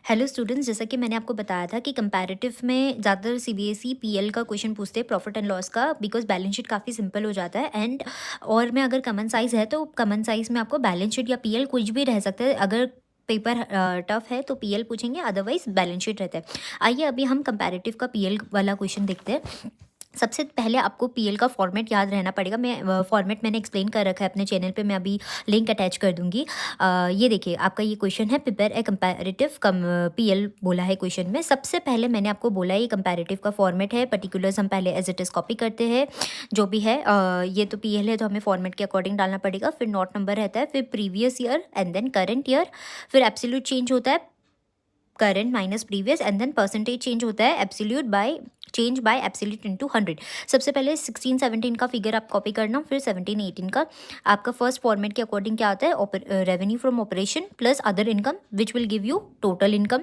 Hello students, जैसा कि मैंने आपको बताया था कि कंपैरेटिव में ज़्यादातर सीबीएसई पीएल का क्वेश्चन पूछते हैं, प्रॉफिट एंड लॉस का, बिकॉज बैलेंस शीट काफ़ी सिंपल हो जाता है। एंड और में अगर कॉमन साइज़ है तो कॉमन साइज़ में आपको बैलेंस शीट या पीएल कुछ भी रह सकता है। अगर पेपर टफ है तो पीएल पूछेंगे, अदरवाइज बैलेंस शीट रहता है। आइए अभी हम कंपैरेटिव का पीएल वाला क्वेश्चन देखते हैं। सबसे पहले आपको पीएल का फॉर्मेट याद रहना पड़ेगा। फॉर्मेट मैंने एक्सप्लेन कर रखा है अपने चैनल पे, मैं अभी लिंक अटैच कर दूंगी। ये देखिए, आपका ये क्वेश्चन है, प्रिपेयर ए कंपैरेटिव पीएल बोला है क्वेश्चन में। सबसे पहले मैंने आपको बोला ये कंपैरेटिव का फॉर्मेट है। पर्टिकुलर्स हम पहले एज इट इज़ कॉपी करते हैं, जो भी है। ये तो पीएल है तो हमें फॉर्मेट के अकॉर्डिंग डालना पड़ेगा। फिर नोट नंबर रहता है, फिर previous year and then current year, फिर एब्सोल्यूट चेंज होता है, current minus previous, and then percentage change होता है, absolute by change by absolute into 100। सबसे पहले 16-17 का फिगर आप कॉपी करना, फिर 17-18 का। आपका फर्स्ट फॉर्मेट के अकॉर्डिंग क्या आता है, revenue from operation plus other income which will give you total income.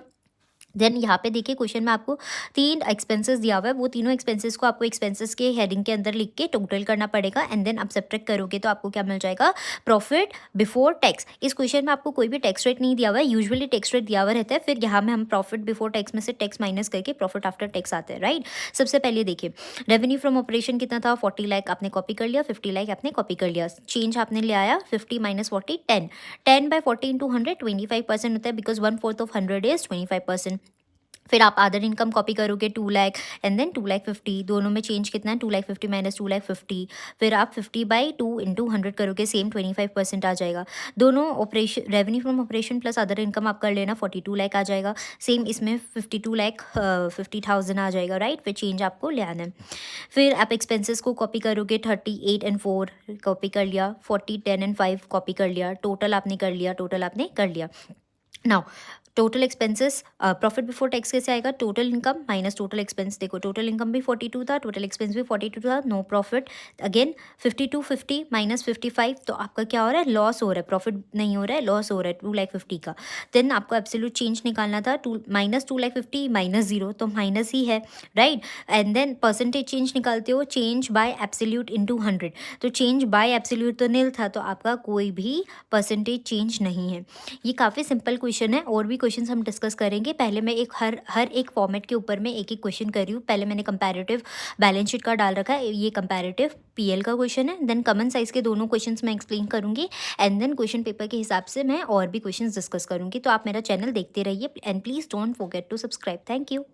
Then यहाँ पे देखिए क्वेश्चन में आपको 3 एक्सपेंसेस दिया हुआ है, वो तीनों एक्सपेंसेस को आपको एक्सपेंसेस के हेडिंग के अंदर लिख के टोटल करना पड़ेगा। एंड देन आप सब्ट्रैक्ट करोगे तो आपको क्या मिल जाएगा, प्रॉफिट बिफोर टैक्स। इस क्वेश्चन में आपको कोई भी टैक्स रेट नहीं दिया हुआ है, यूजुअली टैक्स रेट दिया हुआ रहता है। फिर यहाँ में हम प्रॉफिट बिफोर टैक्स में से टैक्स माइनस करके प्रॉफिट आफ्टर टैक्स आते हैं, राइट। सबसे पहले देखिए, रेवेन्यू फ्रॉम ऑपरेशन कितना था, 40 लाख आपने कॉपी कर लिया, 50 लाख आपने कॉपी कर लिया। चेंज आपने ले आया 50 माइनस 40, 10। 10/40 इंटू 100 25% होता है, बिकॉज 1/4 ऑफ 100 इज 25%। फिर आप अदर इनकम कॉपी करोगे 2 लाख एंड देन 2,50,000, दोनों में चेंज कितना है, 2,50,000 माइनस 2,50,000। फिर आप 50/2 इंटू 100 करोगे, सेम 25% आ जाएगा। दोनों operation, revenue from operation plus other income आप कर लेना, 42 लाख आ जाएगा। सेम इसमें 52,50,000 आ जाएगा, राइट। फिर चेंज आपको ले आना है। फिर आप एक्सपेंसेस को कॉपी करोगे, 38 एंड 4 कॉपी कर लिया, 40, 10 एंड 5 कॉपी कर लिया, टोटल आपने कर लिया, टोटल आपने कर लिया। Now total expenses, profit before tax कैसे आएगा, total income minus total expense. देखो टोटल इनकम भी 42 था, टोटल एक्सपेंस भी 42 था, नो प्रॉफिट। अगेन 5250 माइनस 55, तो आपका क्या हो रहा है, लॉस हो रहा है, प्रॉफिट नहीं हो रहा है, लॉस हो रहा है 2,50,000 का। देन आपको एब्सोल्यूट चेंज निकालना था, माइनस 2,50,000 माइनस 0 तो माइनस ही है, right. And then percentage change निकालते हो, चेंज बाय एब्सोल्यूट इंटू 100, तो चेंज बाय एब्सोल्यूट तो नील था, तो आपका कोई भी परसेंटेज चेंज नहीं है। ये काफ़ी सिंपल क्वेश्चन है, और भी क्वेश्चन हम डिस्कस करेंगे। पहले मैं एक हर एक फॉर्मेट के ऊपर में एक एक क्वेश्चन कर रही हूँ। पहले मैंने कंपैरेटिव बैलेंस शीट का डाल रखा है, ये कंपैरेटिव पीएल का क्वेश्चन है। देन कॉमन साइज के दोनों क्वेश्चंस मैं एक्सप्लेन करूँगी, एंड देन क्वेश्चन पेपर के हिसाब से मैं और भी क्वेश्चन डिस्कस करूँगी। तो आप मेरा चैनल देखते रहिए, and please don't forget to subscribe. Thank you.